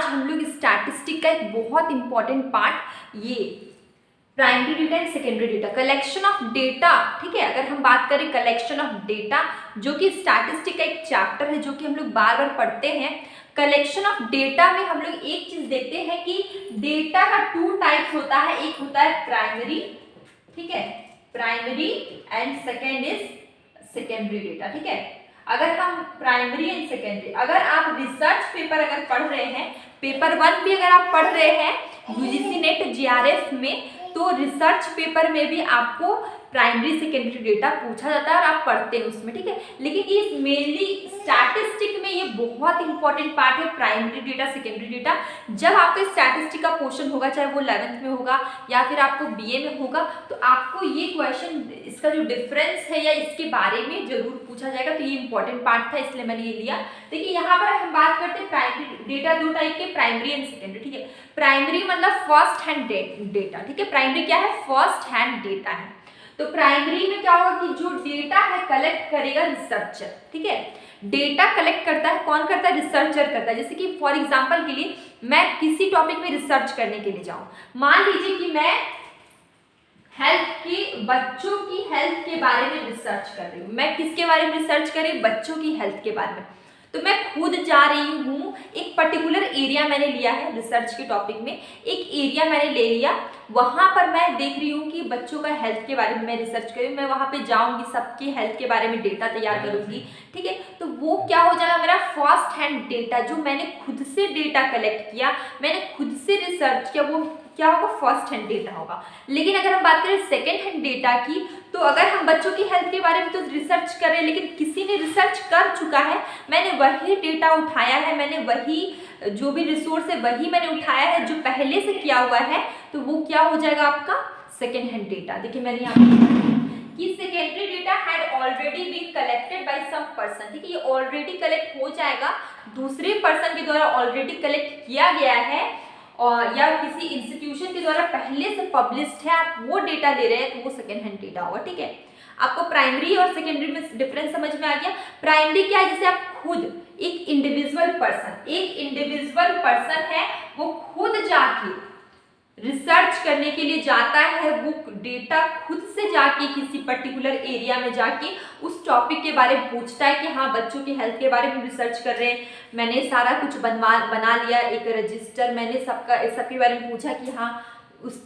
हम लोग स्टैटिस्टिक का एक बहुत इंपॉर्टेंट पार्ट ये primary data and secondary data, collection of data. ठीक है, अगर हम बात करें कलेक्शन ऑफ डेटा, जो कि स्टैटिस्टिक का एक चैप्टर है जो कि हम लोग बार बार पढ़ते हैं। कलेक्शन ऑफ डेटा में हम लोग एक चीज देखते हैं कि डेटा का 2 टाइप्स होता है, एक होता है प्राइमरी, ठीक है, primary, and second is secondary data. ठीक है, अगर हम प्राइमरी एंड सेकेंडरी, अगर आप रिसर्च पेपर अगर पढ़ रहे हैं, पेपर 1 भी अगर आप पढ़ रहे हैं यूजीसी नेट जीआरएफ में, तो रिसर्च पेपर में भी आपको प्राइमरी सेकेंडरी डेटा पूछा जाता है और आप पढ़ते हैं उसमें। ठीक है, लेकिन ये मेनली स्टैटिस्टिक में ये बहुत इंपॉर्टेंट पार्ट है, प्राइमरी डेटा सेकेंडरी डेटा। जब आपका स्टैटिस्टिक का पोर्शन होगा, चाहे वो 11th में होगा या फिर आपको बीए में होगा, तो आपको ये क्वेश्चन, इसका जो डिफरेंस है या इसके बारे में जरूर पूछा जाएगा। तो ये इंपॉर्टेंट पार्ट था, इसलिए मैंने ये लिया। देखिए यहाँ पर हम बात करते हैं प्राइमरी डेटा 2 टाइप के, प्राइमरी एंड सेकेंडरी। ठीक है, प्राइमरी मतलब फर्स्ट हैंड डेटा। ठीक है, प्राइमरी क्या है? फर्स्ट हैंड डेटा है। तो प्राइमरी में क्या होगा कि जो डेटा है कलेक्ट करेगा रिसर्चर। ठीक है, डेटा कलेक्ट करता है, कौन करता है? रिसर्चर करता है। जैसे कि फॉर एग्जांपल के लिए मैं किसी टॉपिक में रिसर्च करने के लिए जाऊं, मान लीजिए कि मैं हेल्थ की, बच्चों की हेल्थ के बारे में रिसर्च कर रही हूँ। मैं किसके बारे में रिसर्च कर रही हूँ? बच्चों की हेल्थ के बारे में। तो मैं खुद जा रही हूँ, एक पर्टिकुलर एरिया मैंने लिया है रिसर्च के टॉपिक में, एक एरिया मैंने ले लिया, वहाँ पर मैं देख रही हूँ कि बच्चों का हेल्थ के बारे में मैं रिसर्च करूँ, मैं वहाँ पे जाऊँगी, सबके हेल्थ के बारे में डेटा तैयार करूँगी। ठीक है, तो वो क्या हो जाएगा? मेरा फर्स्ट हैंड डेटा, जो मैंने खुद से डेटा कलेक्ट किया, मैंने खुद से रिसर्च किया, वो क्या होगा? फर्स्ट हैंड डेटा होगा। लेकिन अगर हम बात करें सेकेंड हैंड डेटा की, तो अगर हम बच्चों की हेल्थ के बारे में तो रिसर्च कर रहे हैं, लेकिन किसी ने रिसर्च कर चुका है, मैंने वही डेटा उठाया है, मैंने वही जो भी रिसोर्स है वही मैंने उठाया है जो पहले से किया हुआ है, तो वो क्या हो जाएगा? आपका सेकेंड हैंड डेटा। देखिए मैंने यहाँ कि secondary data had already been collected by some person. ठीक है, ये ऑलरेडी कलेक्ट हो जाएगा, दूसरे पर्सन के द्वारा ऑलरेडी कलेक्ट किया गया है, और या किसी इंस्टीट्यूशन के द्वारा पहले से पब्लिश्ड है, आप वो डेटा ले रहे हैं, तो वो सेकेंड हैंड डेटा होगा। ठीक है, आपको प्राइमरी और सेकेंडरी में डिफरेंस समझ में आ गया। प्राइमरी क्या है? जैसे आप खुद एक इंडिविजुअल पर्सन है, वो खुद जाके रिसर्च करने के लिए जाता है, वो डेटा खुद से जाके किसी पर्टिकुलर एरिया में जाके उस टॉपिक के बारे में पूछता है कि हाँ बच्चों की हेल्थ के बारे में रिसर्च कर रहे हैं, मैंने सारा कुछ बना लिया, एक रजिस्टर, मैंने सबके बारे में पूछा कि हाँ उस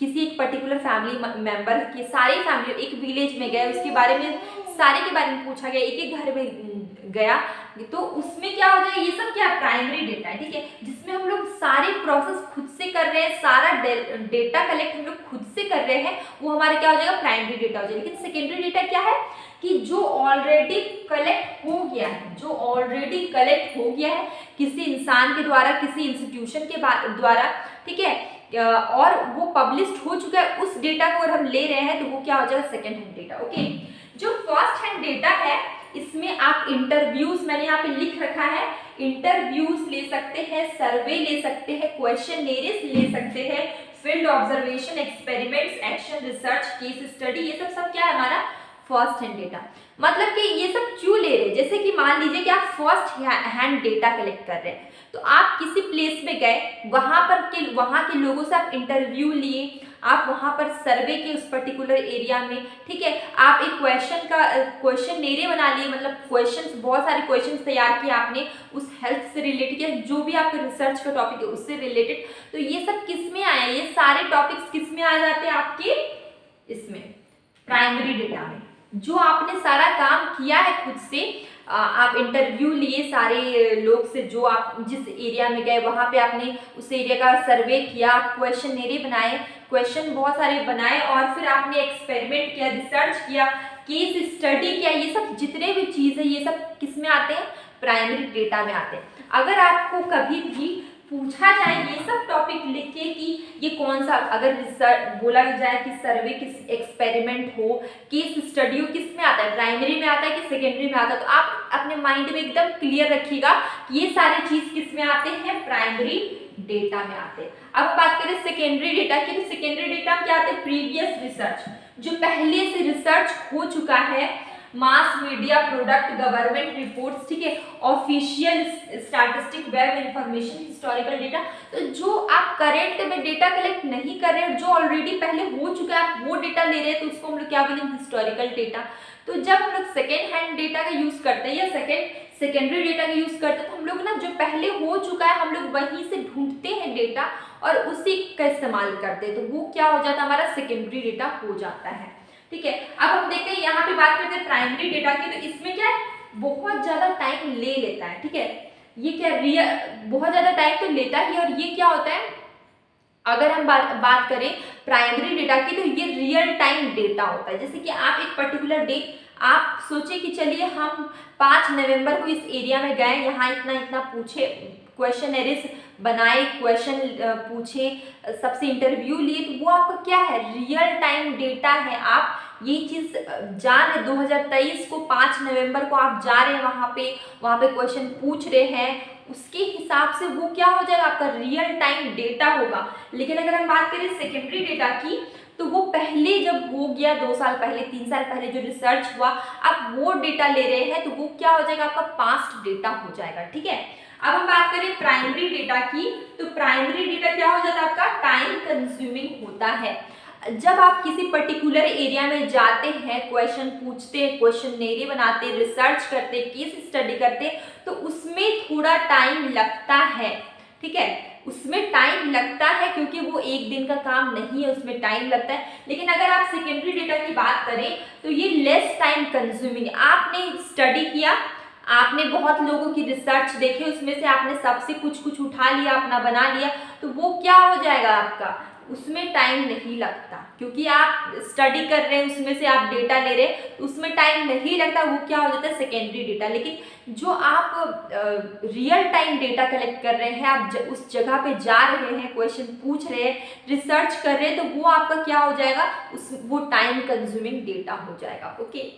किसी एक पर्टिकुलर फैमिली मेंबर की, सारी फैमिली, एक विलेज में गए, उसके बारे में सारे के बारे में पूछा गया, एक एक घर में गया, तो उसमें क्या हो जाएगा? ये सब क्या प्राइमरी डेटा है। ठीक है, जिसमें हम लोग सारे प्रोसेस खुद से कर रहे हैं, सारा डेटा कलेक्ट हम लोग खुद से कर रहे हैं, वो हमारा क्या हो जाएगा? प्राइमरी डेटा हो जाएगा। लेकिन सेकेंडरी डेटा क्या है कि जो ऑलरेडी कलेक्ट हो गया है, किसी इंसान के द्वारा, किसी इंस्टीट्यूशन के द्वारा, ठीक है, और वो पब्लिश्ड हो चुका है, उस डेटा को अगर हम ले रहे हैं तो वो क्या हो जाएगा? Second hand data. ओके, जो फर्स्ट हैंड डेटा है, इसमें आप इंटरव्यूज, मैंने यहाँ पे लिख रखा है, इंटरव्यूज ले सकते हैं, सर्वे ले सकते हैं, क्वेश्चननेरेस ले सकते हैं, field observation, experiments, action research, case study, ये सब क्या है? हमारा फर्स्ट हैंड डेटा। मतलब कि ये सब क्यों ले रहे हैं? जैसे कि मान लीजिए कि आप फर्स्ट हैंड डेटा कलेक्ट कर रहे हैं, तो आप किसी प्लेस में गए, वहाँ के लोगों से आप इंटरव्यू लिए, आप वहाँ पर सर्वे के उस पर्टिकुलर एरिया में, ठीक है, आप एक क्वेश्चननेरे बना लिए, मतलब क्वेश्चंस, बहुत सारे क्वेश्चंस तैयार किए आपने उस हेल्थ से रिलेटेड या जो भी आपके रिसर्च का टॉपिक है उससे रिलेटेड। तो ये सब किस में आया? ये सारे टॉपिक्स किस में आ जाते हैं? आपके इसमें प्राइमरी डेटा में। जो आपने सारा काम किया है खुद से, आप इंटरव्यू लिए सारे लोग से, जो आप जिस एरिया में गए वहाँ पे आपने उस एरिया का सर्वे किया, क्वेश्चननेरे बनाए, क्वेश्चन बहुत सारे बनाए, और फिर आपने एक्सपेरिमेंट किया, रिसर्च किया, केस स्टडी किया, ये सब जितने भी चीज़ है ये सब किस में आते हैं? प्राइमरी डेटा में आते हैं। अगर आपको कभी भी पूछा जाए ये सब टॉपिक लिख के कि ये कौन सा, अगर बोला जाए कि सर्वे किस, एक्सपेरिमेंट हो, केस स्टडी हो, किस में आता है? प्राइमरी में आता है कि सेकेंडरी में आता है? तो आप अपने माइंड में एकदम क्लियर रखिएगा कि ये सारी चीज किस में आते हैं? प्राइमरी डेटा में आते हैं। अब बात करें सेकेंडरी डेटा की, तो सेकेंडरी डेटा क्या आते हैं? प्रीवियस रिसर्च, जो पहले से रिसर्च हो चुका है, mass media product, government reports, ठीक है, official statistic, web information, historical data. तो जो आप करंट में डेटा कलेक्ट नहीं कर रहे हैं, जो ऑलरेडी पहले हो चुका है, आप वो डेटा ले रहे हैं, तो उसको हम लोग क्या बोलेंगे, हिस्टोरिकल डेटा। तो जब हम लोग सेकेंड हैंड डेटा का यूज करते हैं या सेकेंडरी डेटा का यूज करते हैं, तो हम लोग ना जो पहले हो चुका है हम लोग वहीं से ढूंढते हैं डेटा और उसी का इस्तेमाल करते हैं, तो वो क्या हो जाता है, हमारा सेकेंडरी डेटा हो जाता है। ठीक है, अब हम देखते हैं यहाँ पे बात करते हैं प्राइमरी डेटा की। तो इसमें क्या है, बहुत ज्यादा टाइम ले लेता है। ठीक है, ये क्या बहुत ज्यादा टाइम तो लेता ही, और ये क्या होता है, अगर हम बात करें प्राइमरी डेटा की, तो ये रियल टाइम डेटा होता है। जैसे कि आप एक पर्टिकुलर डे, आप सोचे कि चलिए हम 5 नवंबर को इस एरिया में गए, यहाँ इतना इतना पूछे, क्वेश्चन एरिस बनाए, क्वेश्चन पूछे, सबसे इंटरव्यू लिए, तो वो आपका क्या है, रियल टाइम डेटा है। आप ये चीज जान रहे 2023 को 5 नवंबर को आप जा रहे हैं वहाँ पे क्वेश्चन पूछ रहे हैं, उसके हिसाब से वो क्या हो जाएगा, आपका रियल टाइम डेटा होगा। लेकिन अगर हम बात करें सेकेंडरी डेटा की, तो वो पहले जब हो गया 2 साल पहले, 3 साल पहले जो रिसर्च हुआ, आप वो डेटा ले रहे हैं, तो वो क्या हो जाएगा, आपका पास्ट डेटा हो जाएगा। ठीक है, अब हम बात करें प्राइमरी डेटा की, तो प्राइमरी डेटा क्या हो जाता है, आपका टाइम कंज्यूमिंग होता है। जब आप किसी पर्टिकुलर एरिया में जाते हैं, क्वेश्चन पूछते हैं, क्वेश्चनरी बनाते, रिसर्च करते, केस स्टडी करते, तो उसमें थोड़ा टाइम लगता है। ठीक है, उसमें टाइम लगता है क्योंकि वो एक दिन का काम नहीं है, उसमें टाइम लगता है। लेकिन अगर आप सेकेंडरी डेटा की बात करें तो ये लेस टाइम कंज्यूमिंग। आपने स्टडी किया, आपने बहुत लोगों की रिसर्च देखे, उसमें से आपने सबसे कुछ कुछ उठा लिया, अपना बना लिया, तो वो क्या हो जाएगा आपका, उसमें टाइम नहीं लगता, क्योंकि आप स्टडी कर रहे हैं, उसमें से आप डेटा ले रहे हैं, तो उसमें टाइम नहीं लगता, वो क्या हो जाता है, सेकेंडरी डेटा। लेकिन जो आप रियल टाइम डेटा कलेक्ट कर रहे हैं, आप उस जगह पे जा रहे हैं, क्वेश्चन पूछ रहे हैं, रिसर्च कर रहे हैं, तो वो आपका क्या हो जाएगा, वो टाइम कंज्यूमिंग डेटा हो जाएगा। ओके,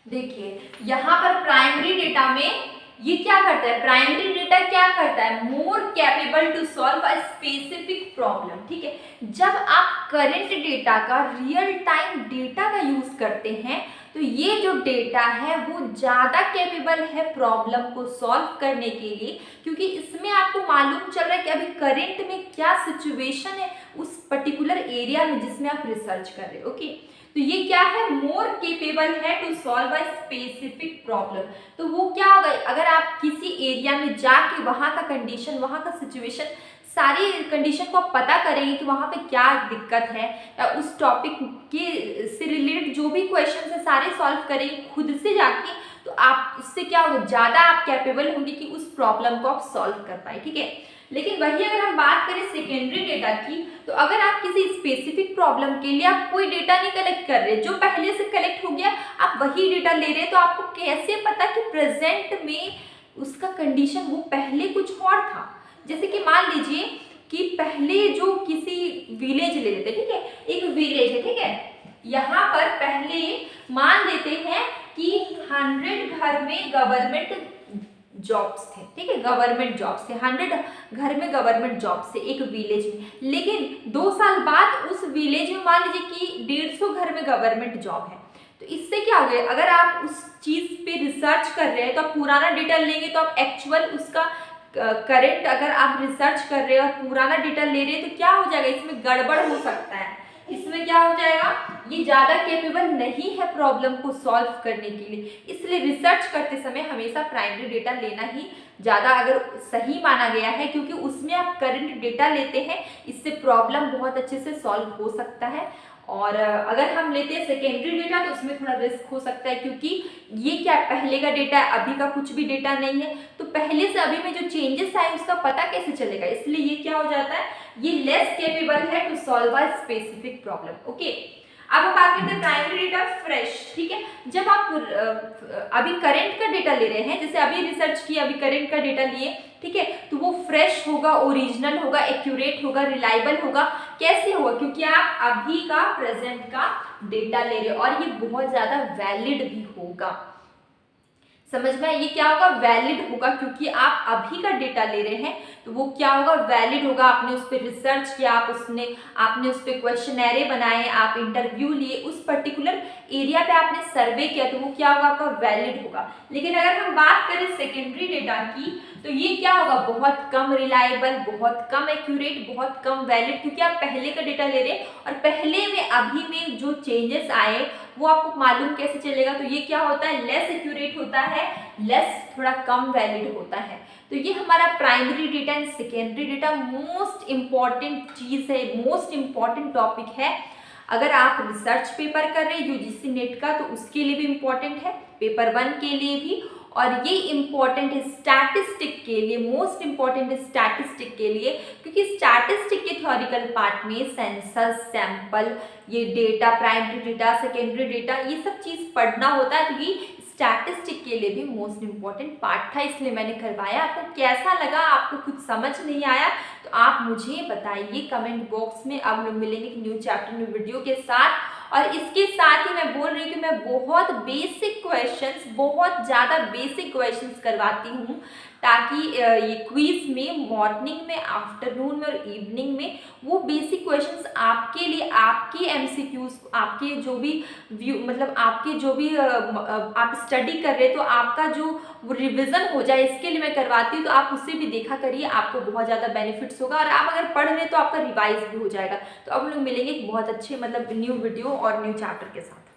देखिए यहाँ पर प्राइमरी डेटा में ये क्या करता है, प्राइमरी डेटा क्या करता है, more capable to solve a specific problem. ठीक है, जब आप करंट डेटा का, रियल टाइम डेटा का यूज करते हैं, तो ये जो डेटा है वो ज़्यादा कैपेबल है प्रॉब्लम को सॉल्व करने के लिए, क्योंकि इसमें आपको मालूम चल रहा है कि अभी करंट में क्या सिचुएशन है उस पर्टिकुलर एरिया में जिसमें आप रिसर्च कर रहे हो। ओके, तो ये क्या है, मोर केपेबल है to solve a specific problem. तो वो क्या होगा, अगर आप किसी एरिया में जाके वहाँ का कंडीशन, वहाँ का सिचुएशन, सारी कंडीशन को आप पता करेंगे कि वहाँ पे क्या दिक्कत है, या उस टॉपिक के से रिलेटेड जो भी क्वेश्चन है सारे सॉल्व करेंगे खुद से जाके, तो आप इससे क्या होगा, ज़्यादा आप कैपेबल होंगे कि उस प्रॉब्लम को आप सॉल्व कर पाए। ठीक है, लेकिन वही अगर हम बात करें सेकेंडरी डेटा की, तो अगर आप किसी स्पेसिफिक प्रॉब्लम के लिए आप कोई डेटा नहीं कलेक्ट कर रहे, जो पहले से कलेक्ट हो गया आप वही डेटा ले रहे, तो आपको कैसे पता कि प्रेजेंट में उसका कंडीशन वो पहले कुछ और था। जैसे कि मान लीजिए कि पहले जो किसी विलेज ले लेते, ठीक है, एक विलेज है, ठीक है, यहाँ पर पहले मान लेते हैं कि 100 घर में गवर्नमेंट जॉब्स थे। ठीक है, गवर्नमेंट जॉब्स थे, 100 घर में गवर्नमेंट जॉब्स थे एक विलेज में। लेकिन 2 साल बाद उस विलेज में मान लीजिए कि 150 घर में गवर्नमेंट जॉब है। तो इससे क्या हो गया, अगर आप उस चीज पे रिसर्च कर रहे हैं तो आप पुराना डेटा लेंगे, तो आप एक्चुअल उसका करंट अगर आप रिसर्च कर रहे हैं और पुराना डेटा ले रहे हैं, तो क्या हो जाएगा, इसमें गड़बड़ हो सकता है। इसमें क्या हो जाएगा, ये ज़्यादा कैपेबल नहीं है प्रॉब्लम को सॉल्व करने के लिए। इसलिए रिसर्च करते समय हमेशा प्राइमरी डेटा लेना ही ज़्यादा अगर सही माना गया है, क्योंकि उसमें आप करंट डेटा लेते हैं, इससे प्रॉब्लम बहुत अच्छे से सॉल्व हो सकता है। और अगर हम लेते हैं सेकेंडरी डेटा तो उसमें थोड़ा रिस्क हो सकता है, क्योंकि ये क्या पहले का डेटा है, अभी का कुछ भी डेटा नहीं है, तो पहले से अभी में जो चेंजेस आए उसका पता कैसे चलेगा। इसलिए ये क्या हो जाता है, ये लेस कैपेबल है to solve a specific problem. Okay, अब हम बात करते हैं प्राइमरी डेटा फ्रेश। ठीक है, जब आप अभी करंट का डेटा ले रहे हैं, जैसे अभी रिसर्च किया, अभी करंट का डेटा लिए, ठीक है, तो वो फ्रेश होगा, ओरिजिनल होगा, एक्यूरेट होगा, रिलायबल होगा। कैसे होगा, क्योंकि आप अभी का प्रेजेंट का डेटा ले रहे हो, और ये बहुत ज्यादा वैलिड भी होगा। समझ में, ये क्या होगा, वैलिड होगा, क्योंकि आप अभी का डेटा ले रहे हैं, तो वो क्या होगा, वैलिड होगा। आपने उस पर रिसर्च किया, आपने उस पर क्वेश्चनरी बनाए, आप इंटरव्यू लिए, उस पर्टिकुलर एरिया पे आपने सर्वे किया तो वो क्या होगा, आपका वैलिड होगा। लेकिन अगर हम बात करें सेकेंडरी डेटा की तो ये क्या होगा, बहुत कम रिलायबल, बहुत कम एक्यूरेट, बहुत कम वैलिड, क्योंकि आप पहले का डेटा ले रहे हैं और पहले में अभी में जो चेंजेस आए वो आपको मालूम कैसे चलेगा। तो ये क्या होता है, लेस एक्यूरेट होता है, लेस थोड़ा कम वैलिड होता है। तो ये हमारा primary data and secondary data most important चीज है, मोस्ट इंपॉर्टेंट टॉपिक है। अगर आप रिसर्च पेपर कर रहे हैं यूजीसी नेट का तो उसके लिए भी इम्पॉर्टेंट है, पेपर 1 के लिए भी, और ये इम्पॉर्टेंट है स्टैटिस्टिक के लिए, मोस्ट इम्पॉर्टेंट है स्टैटिस्टिक के लिए, क्योंकि स्टैटिस्टिक के थ्योरिकल पार्ट में सेंसस, सैंपल, ये data, primary data, secondary data, ये सब चीज़ पढ़ना होता है। तो ये स्टैटिस्टिक के लिए भी मोस्ट इम्पॉर्टेंट पार्ट था, इसलिए मैंने करवाया। आपको कैसा लगा, आपको कुछ समझ नहीं आया तो आप मुझे बताइए कमेंट बॉक्स में। अब लोग मिलेंगे एक न्यू चैप्टर, न्यू वीडियो के साथ। और इसके साथ ही मैं बोल रही हूँ कि मैं बहुत बेसिक क्वेश्चंस, बहुत ज़्यादा बेसिक क्वेश्चंस करवाती हूँ, ताकि ये क्विज में मॉर्निंग में, आफ्टरनून में और इवनिंग में वो बेसिक क्वेश्चंस आपके लिए, आपके एमसीक्यूज, आपके जो भी व्यू, मतलब आपके जो भी आप स्टडी कर रहे हैं तो आपका जो वो रिविजन हो जाए, इसके लिए मैं करवाती हूँ। तो आप उससे भी देखा करिए, आपको बहुत ज़्यादा बेनिफिट्स होगा, और आप अगर पढ़ रहे हैं तो आपका रिवाइज भी हो जाएगा। तो अब लोग मिलेंगे एक बहुत अच्छे मतलब न्यू वीडियो और न्यू चैप्टर के साथ।